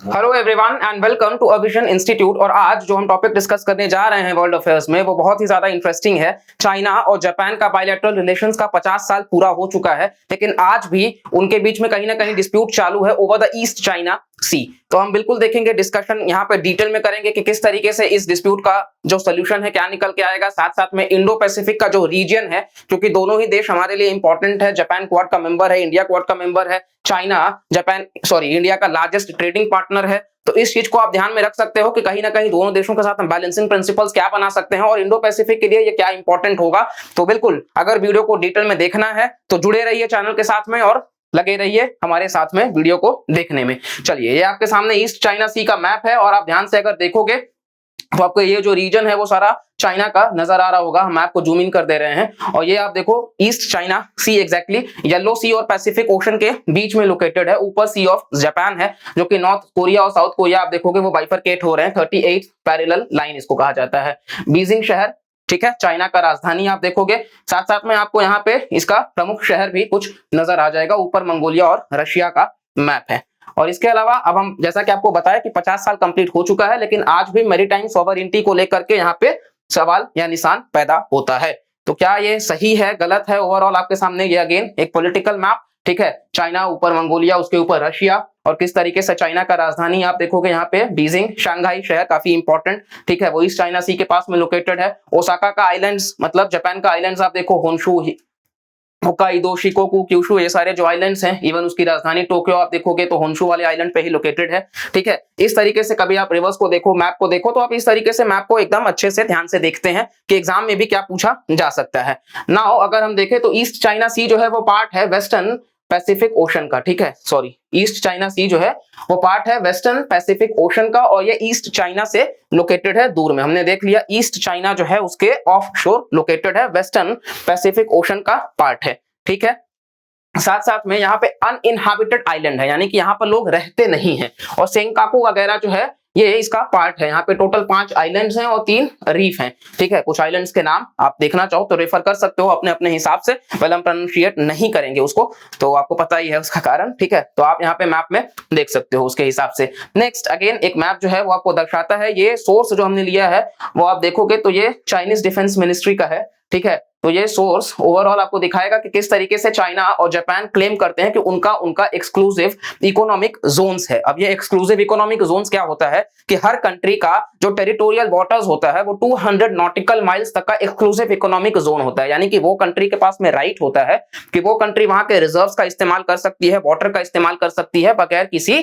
Hello everyone and welcome to Avision institute. और आज जो हम टॉपिक डिस्कस करने जा रहे हैं वर्ल्ड अफेयर्स में वो बहुत ही ज्यादा इंटरेस्टिंग है। चाइना और जापान का बायलैटरल रिलेशंस का 50 साल पूरा हो चुका है, लेकिन आज भी उनके बीच में कहीं ना कहीं डिस्प्यूट चालू है ओवर द ईस्ट चाइना सी। तो हम बिल्कुल देखेंगे, डिस्कशन यहाँ पे डिटेल में करेंगे कि किस तरीके से इस डिस्प्यूट का जो सोल्यूशन है क्या निकल के आएगा। साथ साथ में इंडो पैसिफिक का जो रीजन है, क्योंकि दोनों ही देश हमारे लिए इंपॉर्टेंट है। जापान क्वाड का मेंबर है, इंडिया क्वाड का मेंबर है, चाइना इंडिया का लार्जेस्ट ट्रेडिंग पार्टनर है। तो इस चीज को आप ध्यान में रख सकते हो कि कहीं ना कहीं दोनों देशों के साथ हम बैलेंसिंग प्रिंसिपल्स क्या बना सकते हैं और इंडो पैसिफिक के लिए ये क्या इंपॉर्टेंट होगा। तो बिल्कुल अगर वीडियो को डिटेल में देखना है तो जुड़े रहिए चैनल के साथ में और लगे रहिए हमारे साथ में वीडियो को देखने में। चलिए, ये आपके सामने ईस्ट चाइना सी का मैप है और आप ध्यान से अगर देखोगे तो आपको ये जो रीजन है वो सारा चाइना का नजर आ रहा होगा। हम मैप को जूम इन कर दे रहे हैं और ये आप देखो ईस्ट चाइना सी एग्जैक्टली येलो सी और पैसिफिक ओशन के बीच में लोकेटेड है। ऊपर सी ऑफ जापान है, जो कि नॉर्थ कोरिया और साउथ कोरिया आप देखोगे वो बाइफरकेट हो रहे हैं। 38 पैरेलल लाइन इसको कहा जाता है। बीजिंग शहर, ठीक है, चाइना का राजधानी आप देखोगे। साथ साथ में आपको यहाँ पे इसका प्रमुख शहर भी कुछ नजर आ जाएगा। ऊपर मंगोलिया और रशिया का मैप है। और इसके अलावा अब हम जैसा कि आपको बताया कि 50 साल कंप्लीट हो चुका है, लेकिन आज भी मैरीटाइम सॉवरेनिटी को लेकर के यहाँ पे सवाल या निशान पैदा होता है। तो क्या ये सही है, गलत है? ओवरऑल आपके सामने ये अगेन एक पॉलिटिकल मैप, ठीक है। चाइना, ऊपर मंगोलिया, उसके ऊपर रशिया और किस तरीके से चाइना का राजधानी आप देखोगे यहाँ पे बीजिंग, शंघाई शहर काफी इंपॉर्टेंट, ठीक है, वो ईस्ट चाइना सी के पास में लोकेटेड है। ओसाका का आइलैंड्स, मतलब जापान का आइलैंड्स आप देखो, होन्शु, होक्काइडो, शिकोकू, क्यूशु, ये सारे जो आइलैंड्स हैं। इवन उसकी राजधानी टोक्यो आप देखोगे तो होन्शु वाले आइलैंड पे ही लोकेटेड है, ठीक है। इस तरीके से कभी आप रिवर्स को देखो, मैप को देखो, तो आप इस तरीके से मैप को एकदम अच्छे से ध्यान से देखते हैं कि एग्जाम में भी क्या पूछा जा सकता है। नाउ अगर हम देखें तो ईस्ट चाइना सी जो है वो पार्ट है वेस्टर्न पैसिफिक ओशन का, ठीक है। सॉरी, ईस्ट चाइना सी जो है वो पार्ट है वेस्टर्न पैसिफिक ओशन का और ये ईस्ट चाइना से लोकेटेड है दूर में। हमने देख लिया ईस्ट चाइना जो है उसके ऑफ शोर लोकेटेड है, वेस्टर्न पैसिफिक ओशन का पार्ट है, ठीक है। साथ साथ में यहाँ पे अनइनहैबिटेड आइलैंड है, यानी कि यहाँ पर लोग रहते नहीं हैं। और सेंकाकू वगैरह जो है ये इसका पार्ट है। यहाँ पे टोटल 5 आइलैंड्स हैं और 3 रीफ हैं, ठीक है। कुछ आइलैंड्स के नाम आप देखना चाहो तो रेफर कर सकते हो अपने अपने हिसाब से। पहले हम प्रोनाउंशिएट नहीं करेंगे उसको, तो आपको पता ही है उसका कारण, ठीक है। तो आप यहाँ पे मैप में देख सकते हो उसके हिसाब से। नेक्स्ट अगेन एक मैप जो है वो आपको दर्शाता है, ये सोर्स जो हमने लिया है वो आप देखोगे तो ये चाइनीज डिफेंस मिनिस्ट्री का है, ठीक है। तो ये सोर्स ओवरऑल आपको दिखाएगा कि किस तरीके से चाइना और जापान क्लेम करते हैं कि उनका उनका एक्सक्लूसिव इकोनॉमिक जोन्स है। अब ये एक्सक्लूसिव इकोनॉमिक जोन्स क्या होता है कि हर कंट्री का जो टेरिटोरियल वाटर्स होता है वो 200 नॉटिकल माइल्स तक का एक्सक्लूसिव इकोनॉमिक जोन होता है। यानी कि वो कंट्री के पास में राइट होता है कि वो कंट्री वहां के रिजर्व्स का इस्तेमाल कर सकती है, वाटर का इस्तेमाल कर सकती है बगैर किसी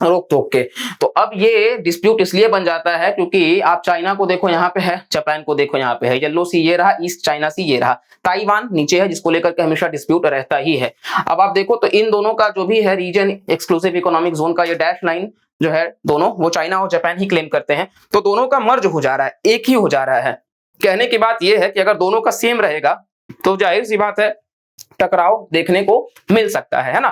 रोक टोक के। तो अब ये डिस्प्यूट इसलिए बन जाता है क्योंकि आप चाइना को देखो यहाँ पे है, जापान को देखो यहाँ पे है। येलो सी ये रहा, ईस्ट चाइना सी ये रहा, ताइवान नीचे है जिसको लेकर के हमेशा डिस्प्यूट रहता ही है। अब आप देखो तो इन दोनों का जो भी है रीजन, एक्सक्लूसिव इकोनॉमिक जोन का ये डैश लाइन जो है, दोनों वो चाइना और जापान ही क्लेम करते हैं। तो दोनों का मर्ज हो जा रहा है, एक ही हो जा रहा है। कहने की बात यह है कि अगर दोनों का सेम रहेगा तो जाहिर सी बात है टकराव देखने को मिल सकता है ना।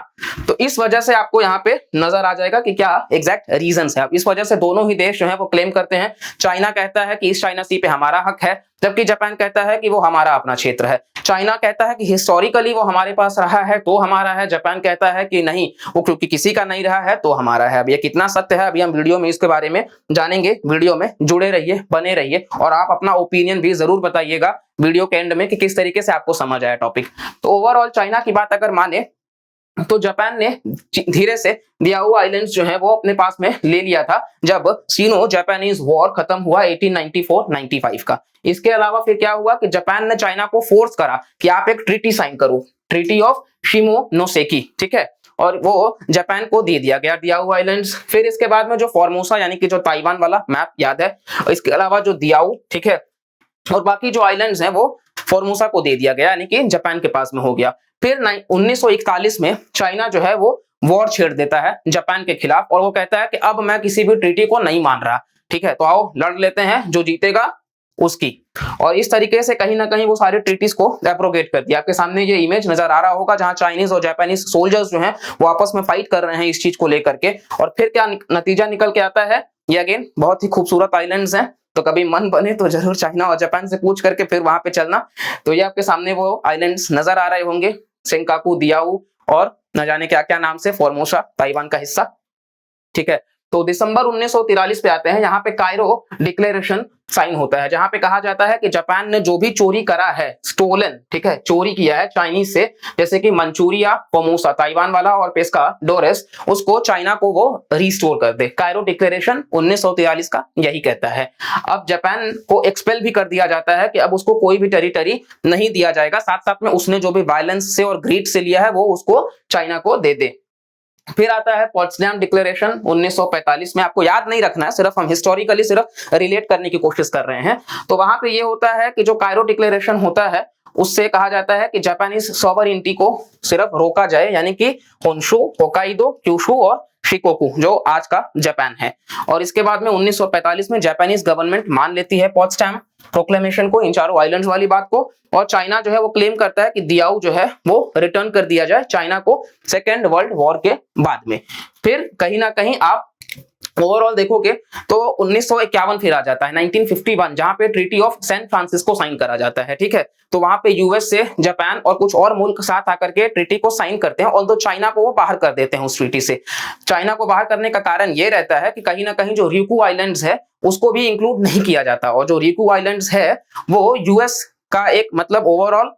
तो इस वजह से आपको यहाँ पे नजर आ जाएगा कि क्या एग्जैक्ट रीजंस है। अब इस वजह से दोनों ही देश जो है वो क्लेम करते हैं। चाइना कहता है कि इस चाइना सी पे हमारा हक है, जबकि जापान कहता है कि वो हमारा अपना क्षेत्र है। चाइना कहता है कि हिस्टोरिकली वो हमारे पास रहा है तो हमारा है, जापान कहता है कि नहीं, वो क्योंकि किसी का नहीं रहा है तो हमारा है। अब ये कितना सत्य है अभी हम वीडियो में इसके बारे में जानेंगे। वीडियो में जुड़े रहिए, बने रहिए और आप अपना ओपिनियन भी जरूर बताइएगा वीडियो के एंड में कि किस तरीके से आपको समझ आया टॉपिक। तो ओवरऑल चाइना की बात अगर माने तो जापान ने धीरे से दियाओ आइलैंड्स जो है वो अपने पास में ले लिया था जब सीनो जापानीज वॉर खत्म हुआ 1894-95 का। इसके अलावा फिर क्या हुआ कि जापान ने चाइना को फोर्स करा कि आप एक ट्रीटी साइन करो, ट्रीटी ऑफ शिमोनोसेकी, ठीक है। और वो जापान को दे दिया गया दियाओ आइलैंड्स। फिर इसके बाद में जो फॉर्मोसा यानी कि जो ताइवान वाला मैप याद है, इसके अलावा जो दियाओ, ठीक है, और बाकी जो आइलैंड्स हैं वो फॉर्मोसा को दे दिया गया, यानी कि जापान के पास में हो गया। फिर 1941 में चाइना जो है वो वॉर छेड़ देता है जापान के खिलाफ और वो कहता है कि अब मैं किसी भी ट्रीटी को नहीं मान रहा, ठीक है, तो आओ लड़ लेते हैं, जो जीतेगा उसकी। और इस तरीके से कहीं ना कहीं वो सारे ट्रीटीज को एब्रोगेट कर दिया। आपके सामने ये इमेज नजर आ रहा होगा जहां चाइनीज और जापानीज सोल्जर्स जो हैं वो आपस में फाइट कर रहे हैं इस चीज को लेकर के। और फिर क्या नतीजा निकल के आता है, ये अगेन बहुत ही खूबसूरत आइलैंड्स हैं। तो कभी मन बने तो जरूर चाइना और जापान से पूछ करके फिर वहां पे चलना। तो ये आपके सामने वो आइलैंड्स नजर आ रहे होंगे, सेंकाकू, दियाओ और न जाने क्या क्या नाम से, फॉर्मोसा ताइवान का हिस्सा, ठीक है। तो दिसंबर 1943 पे आते हैं, यहाँ पे कायरो डिक्लेरेशन साइन होता है, जहां पे कहा जाता है कि जापान ने जो भी चोरी करा है, स्टोलन, ठीक है, चोरी किया है चाइनीज से, जैसे कि मंचूरिया, फोमोसा ताइवान वाला और पेस्काडोरस, उसको चाइना को वो रिस्टोर कर दे। कायरो डिक्लेरेशन 1943 का यही कहता है। अब जापान को एक्सपेल भी कर दिया जाता है कि अब उसको कोई भी टेरिटरी नहीं दिया जाएगा, साथ साथ में उसने जो भी वायलेंस से और ग्रीड से लिया है वो उसको चाइना को दे दे। फिर आता है पोट्सडाम डिक्लेरेशन 1945 में, आपको याद नहीं रखना है, सिर्फ हम हिस्टोरिकली सिर्फ रिलेट करने की कोशिश कर रहे हैं। तो वहां पे ये होता है कि जो कायरो डिक्लेरेशन होता है उससे कहा जाता है कि जापानीज सॉवरेनिटी को सिर्फ रोका जाए, यानी कि होन्शु, होकाइडो, क्यूशु और शिकोकू जो आज का जापान है। और इसके बाद में 1945 में जापानीज गवर्नमेंट मान लेती है पोट्सडाम प्रोक्लेमेशन को, इन चारों आइलैंड्स वाली बात को, और चाइना जो है वो क्लेम करता है कि दियाओ जो है वो रिटर्न कर दिया जाए चाइना को सेकेंड वर्ल्ड वॉर के बाद में। फिर कहीं ना कहीं आप ओवरऑल देखोगे तो 1951 फिर आ जाता है 1951, जहां पे treaty of San Francisco sign करा जाता है, ठीक है। तो वहां पे यूएस से जापान और कुछ और मुल्क साथ आकर के ट्रीटी को साइन करते हैं, और तो चाइना को वो बाहर कर देते हैं उस ट्रीटी से। चाइना को बाहर करने का कारण ये रहता है कि कहीं ना कहीं जो रिकू आइलैंड्स है उसको भी इंक्लूड नहीं किया जाता, और जो रिकू आइलैंड्स है वो यूएस का एक मतलब ओवरऑल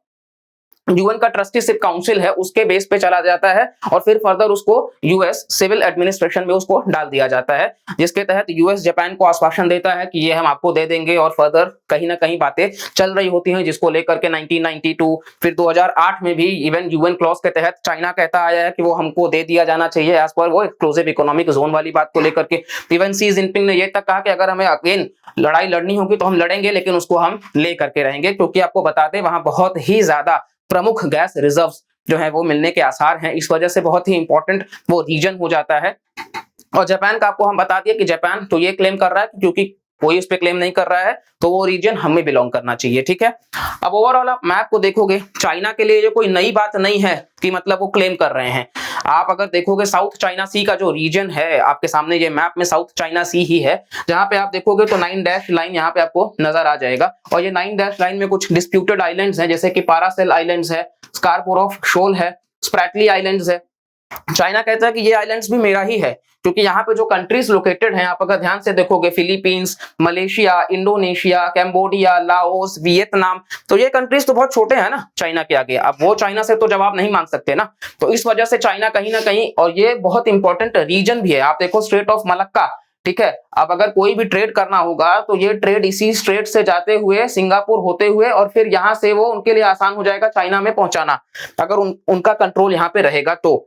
यूएन का ट्रस्टीशिप काउंसिल है उसके बेस पे चला जाता है, और फिर फर्दर उसको यूएस सिविल एडमिनिस्ट्रेशन में उसको डाल दिया जाता है, जिसके तहत यूएस जापान को आश्वासन देता है कि ये हम आपको दे देंगे, और फर्दर कहीं ना कहीं बातें चल रही होती हैं, जिसको लेकर के 1992 फिर 2008 में भी इवन यूएन क्लॉज के तहत चाइना कहता आया है कि वो हमको दे दिया जाना चाहिए एज पर वो एक्सक्लूसिव इकोनॉमिक जोन वाली बात को लेकर के। इवन शी जिनपिंग ने ये तक कहा कि अगर हमें अगेन लड़ाई लड़नी होगी तो हम लड़ेंगे, लेकिन उसको हम ले करके रहेंगे, क्योंकि आपको बता दें वहां बहुत ही ज्यादा प्रमुख गैस रिजर्व्स जो है वो मिलने के आसार हैं, इस वजह से बहुत ही इंपॉर्टेंट वो रीजन हो जाता है। और जापान का आपको हम बता दिए कि जापान तो ये क्लेम कर रहा है क्योंकि कोई उस पे क्लेम नहीं कर रहा है, तो वो रीजन हमें बिलोंग करना चाहिए, ठीक है। अब ओवरऑल आप मैप को देखोगे, चाइना के लिए ये कोई नई बात नहीं है कि मतलब वो क्लेम कर रहे हैं। आप अगर देखोगे साउथ चाइना सी का जो रीजन है आपके सामने, ये मैप में साउथ चाइना सी ही है, जहां पे आप देखोगे तो 9 डैश लाइन यहाँ पे आपको नजर आ जाएगा, और ये 9 डैश लाइन में कुछ डिस्प्यूटेड आइलैंड्स हैं, जैसे कि पारासेल आइलैंड्स है, स्कारपोरोफ शोल है, स्प्रैटली आइलैंड्स है। चाइना कहता है कि ये आइलैंड्स भी मेरा ही है, क्योंकि यहाँ पे जो कंट्रीज लोकेटेड हैं आप अगर ध्यान से देखोगे, Philippines, Malaysia, Indonesia, Cambodia, Laos, Vietnam, तो ये कंट्रीज तो बहुत छोटे हैं ना चाइना के आगे। अब वो चाइना से तो जवाब नहीं मांग सकते ना, तो इस वजह से चाइना कहीं ना कहीं, और ये बहुत इंपॉर्टेंट रीजन भी है, आप देखो स्ट्रेट ऑफ मलक्का, ठीक है। अब अगर कोई भी ट्रेड करना होगा तो ये ट्रेड इसी स्ट्रेट से जाते हुए सिंगापुर होते हुए, और फिर यहां से वो उनके लिए आसान हो जाएगा चाइना में पहुंचाना, अगर उनका कंट्रोल यहाँ पे रहेगा तो।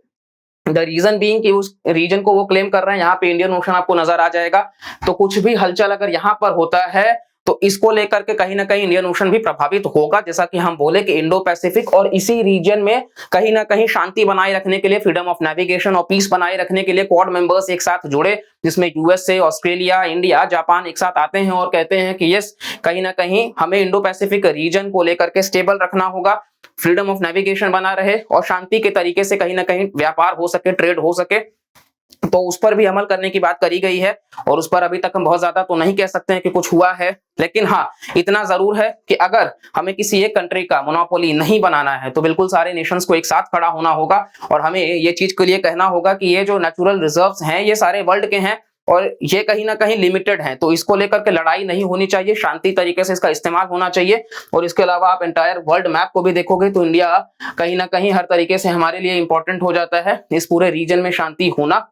द रीजन बीइंग कि उस रीजन को वो क्लेम कर रहे हैं, यहाँ पे इंडियन ओशन आपको नजर आ जाएगा, तो कुछ भी हलचल अगर यहाँ पर होता है तो इसको लेकर के कहीं ना कहीं इंडियन ओशन भी प्रभावित होगा। जैसा कि हम बोले कि इंडो पैसिफिक और इसी रीजन में कहीं ना कहीं शांति बनाए रखने के लिए, फ्रीडम ऑफ नेविगेशन और पीस बनाए रखने के लिए क्वाड मेंबर्स एक साथ जुड़े, जिसमें यूएसए, ऑस्ट्रेलिया, इंडिया, जापान एक साथ आते हैं और कहते हैं कि यस, कहीं ना कहीं हमें इंडो पैसिफिक रीजन को लेकर के स्टेबल रखना होगा, फ्रीडम ऑफ नेविगेशन बना रहे और शांति के तरीके से कहीं ना कहीं व्यापार हो सके, ट्रेड हो सके, तो उस पर भी अमल करने की बात करी गई है। और उस पर अभी तक हम बहुत ज्यादा तो नहीं कह सकते हैं कि कुछ हुआ है, लेकिन हाँ इतना जरूर है कि अगर हमें किसी एक कंट्री का मोनोपोली नहीं बनाना है तो बिल्कुल सारे नेशंस को एक साथ खड़ा होना होगा, और हमें ये चीज के लिए कहना होगा कि ये जो नेचुरल रिजर्व्स हैं ये सारे वर्ल्ड के हैं और ये कहीं ना कहीं लिमिटेड हैं, तो इसको लेकर के लड़ाई नहीं होनी चाहिए, शांति तरीके से इसका इस्तेमाल होना चाहिए। और इसके अलावा आप एंटायर वर्ल्ड मैप को भी देखोगे तो इंडिया कहीं ना कहीं हर तरीके से हमारे लिए इंपॉर्टेंट हो जाता है, इस पूरे रीजन में शांति होना।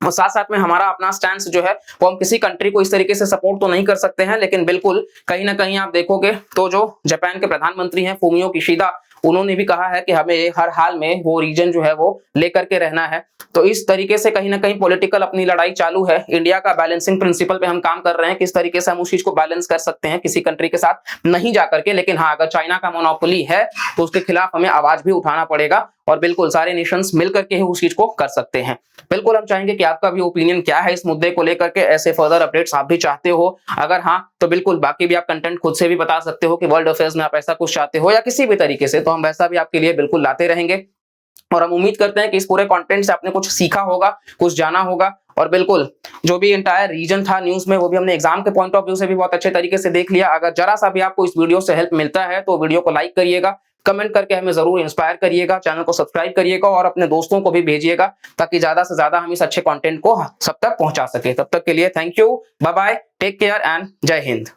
और साथ साथ में हमारा अपना स्टैंड जो है वो हम किसी कंट्री को इस तरीके से सपोर्ट तो नहीं कर सकते हैं, लेकिन बिल्कुल कहीं ना कहीं आप देखोगे तो जो जापान के प्रधानमंत्री हैं फूमियो किशिदा, उन्होंने भी कहा है कि हमें हर हाल में वो रीजन जो है वो लेकर के रहना है। तो इस तरीके से कहीं ना कहीं पॉलिटिकल अपनी लड़ाई चालू है। इंडिया का बैलेंसिंग प्रिंसिपल पे हम काम कर रहे हैं, किस तरीके से हम उस चीज को बैलेंस कर सकते हैं किसी कंट्री के साथ नहीं जाकर के। लेकिन हाँ, अगर चाइना का मोनोपोली है तो उसके खिलाफ हमें आवाज भी उठाना पड़ेगा, और बिल्कुल सारे नेशंस मिलकर के ही उस चीज को कर सकते हैं। बिल्कुल हम चाहेंगे कि आपका भी ओपिनियन क्या है इस मुद्दे को लेकर के, ऐसे फर्दर अपडेट्स आप भी चाहते हो, अगर हाँ तो बिल्कुल बाकी भी आप कंटेंट खुद से भी बता सकते हो कि वर्ल्ड अफेयर्स में आप ऐसा कुछ चाहते हो या किसी भी तरीके से, तो हम वैसा भी आपके लिए बिल्कुल लाते रहेंगे। और हम उम्मीद करते हैं कि इस पूरे कंटेंट से आपने कुछ सीखा होगा, कुछ जाना होगा, और बिल्कुल जो भी एंटायर रीजन था न्यूज में वो भी हमने एग्जाम के पॉइंट ऑफ व्यू से भी बहुत अच्छे तरीके से देख लिया। अगर जरा सा भी आपको इस वीडियो से हेल्प मिलता है तो वीडियो को लाइक करिएगा, कमेंट करके हमें जरूर इंस्पायर करिएगा, चैनल को सब्सक्राइब करिएगा और अपने दोस्तों को भी भेजिएगा ताकि ज्यादा से ज्यादा हम इस अच्छे कंटेंट को सब तक पहुंचा सके। तब तक के लिए thank you, bye bye, take care and जय हिंद।